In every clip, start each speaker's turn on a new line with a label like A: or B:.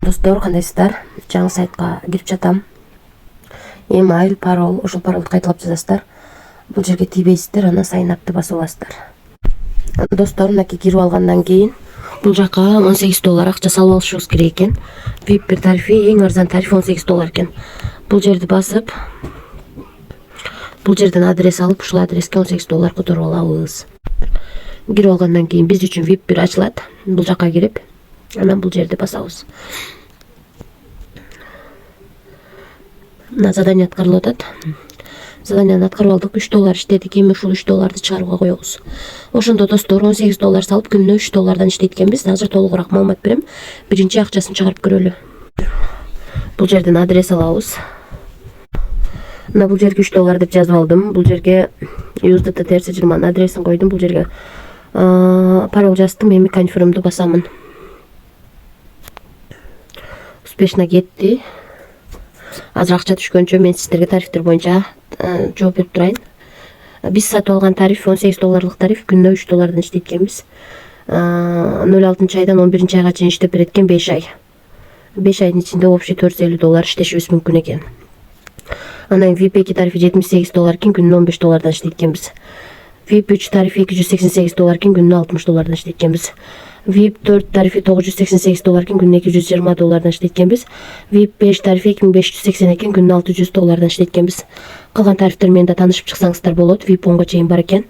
A: Достор, кандайсыздар? Жаңы сайтка кирип жатам. Email, парол, ошол паролду кайталап жазасыздар. Бул жерге тийбейсиздер, анан сайын апты басып аласыздар. Достор, мынакей кирип алгандан кийин бул жака $18 акча салып алышыбыз керек экен. VIP бир тарифи, эң арзан тариф $18 экен. Бул жерди басып, бул жерден адрес алып, ушул адреске $18 которуп алабыз. Кирип алгандан кийин биз үчүн VIP бир ачылат. Бул жака кирип, анан бул жерди басабыз. Мына задание аткарылып атат. Заданияны аткарып алдык, $3 иштедик. Эми ушул $3 чыгарууга коебуз. Ошондо достор, $18 салып күнүнө $3 иштейт экенбиз. Азыр толугураак маалымат берем. Биринчи акчасын чыгарып көрөлү. Бул жерден адрес алабыз. Мына бул жерге $3 деп жазып алдым. Бул жерге USDT TRC20 адресин койдум. Бул жерге парол жаздым. Эми конфирмду басамын. Успешно кетти. Азыр акча түшкөнчө мен сиздерге тарифтер боюнча жооп берип турайын. Биз сатып алган тариф $18 тариф, күнүнө $3 иштейт экенбиз. 06-айдан 11-айга чейин иштеп берет экен, 5 ай. 5 айдын ичинде общий $450 иштешибиз мүмкүн экен. Анан VIP 2 тарифи $78 экен, күнүнө $15 иштейт экенбиз. VIP 3 тарифи $288 экен, күнүнө $60 иштейт экенбиз. VIP 4 тарифи $988 экен, күнүнө $220 иштейт экенбиз. VIP 5 тарифи $2580 экен, күнүнө $600 иштейт экенбиз. Калган тарифтер менен да таанышып чыксаңыздар болот. VIP 10го чейин бар экен.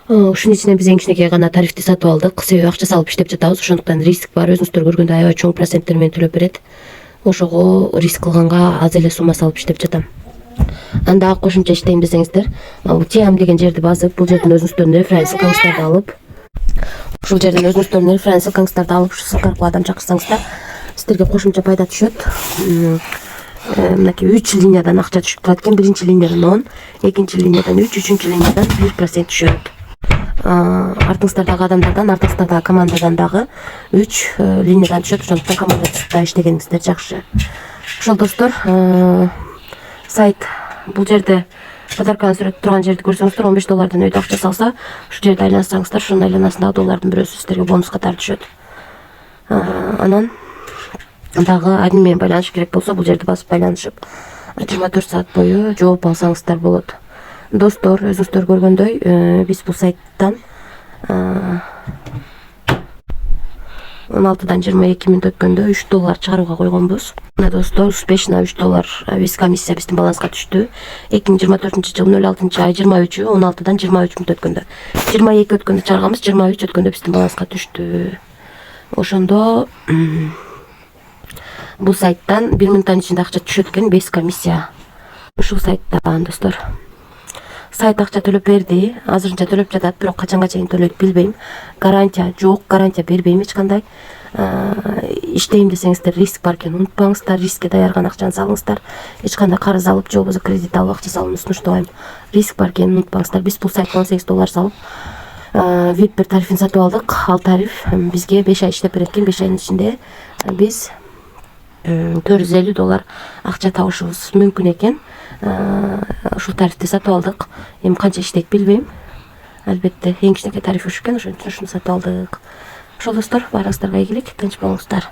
A: Ушунун ичинен биз эң кичинекей гана тарифти сатып алдык. Себеби акча салып иштеп жатабыз. Ошондуктан риск бар. Өзүңүздөр көргөндөй аябай чоң проценттер менен төлөп берет. Ошого риск кылганга аз эле сумма салып иштеп жатам. Анда кошумча иштейм десеңиздер, TM деген жерди басып, бул жерден өзүңүздөрдүн референс ссылкаңыздарды алып, ушул жерден өзүңүздөрдүн референс ссылкаңыздарды алып, ушул ссылка аркылуу адам чакырсаңыздар, сиздерге кошумча пайда түшөт. Мынакей 3 линиядан акча түшүп турат экен. Биринчи линиядан 10, экинчи линиядан 3, үчүнчү линиядан 1% түшөт. Артыңыздардагы адамдардан, артыңыздагы командадан дагы 3 линиядан түшөт. Ошондуктан командада иштегениңиздер жакшы. Ошол достор, сайт бул жерде подарканы сүрөтүп турган жерди көрсөңүздөр, $15 өйдө акча салса, ушул жерде айлансаңыздар, ушунун айланасындагы доллардын бирөөсү сиздерге бонус катары түшөт. Анан дагы админ менен байланышып керек болсо, бул жерди басып байланышып 24 саат бою жооп алсаңыздар болот. Достор, өзүңүздөр көргөндөй, биз бул сайттан 16-дан 22 мүнөт өткөндө $3 чыгарууга койгонбуз. Мына достор, успешно $3 биз комиссия биздин баланска түштү. 2024-жылдын 06-ай 23-ü 16-дан 23 мүнөт өткөндө. 22 өткөндө чыгарганбыз, 23 өткөндө биздин баланска түштү. Ошондо бул сайттан 1 мүнөттүн ичинде акча түшөт экен, 5 комиссия. Ушул сайттан достор. Сайт акча төлөп берди, азырынча төлөп жатат, бирок качанга чейин төлөйт билбейм. Гарантия жок, гарантия бербейм эч кандай. Иштейм десеңиздер, риск бар экен, унутпаңыздар, рискке даярган акчаны салыңыздар. Эч кандай карыз алып, же болбосо кредит алып акча салууну сунуштабайм. Риск бар экен, унутпаңыздар. Биз бул сайтка $18 салып, VIP бир тарифин сатып алдык. Ал тариф бизге 5 ай иштеп берет экен. 5 айдын ичинде биз $450 акча табышыбыз мүмкүн экен. Ушул тарифти сатып алдык. Эми канча иштейт билбейм. Албетте эң кичинекей тариф ушу экен, ошон үчүн ушуну сатып алдык. Ошол достор, баарыңыздарга ийгилик, тынч болуңуздар.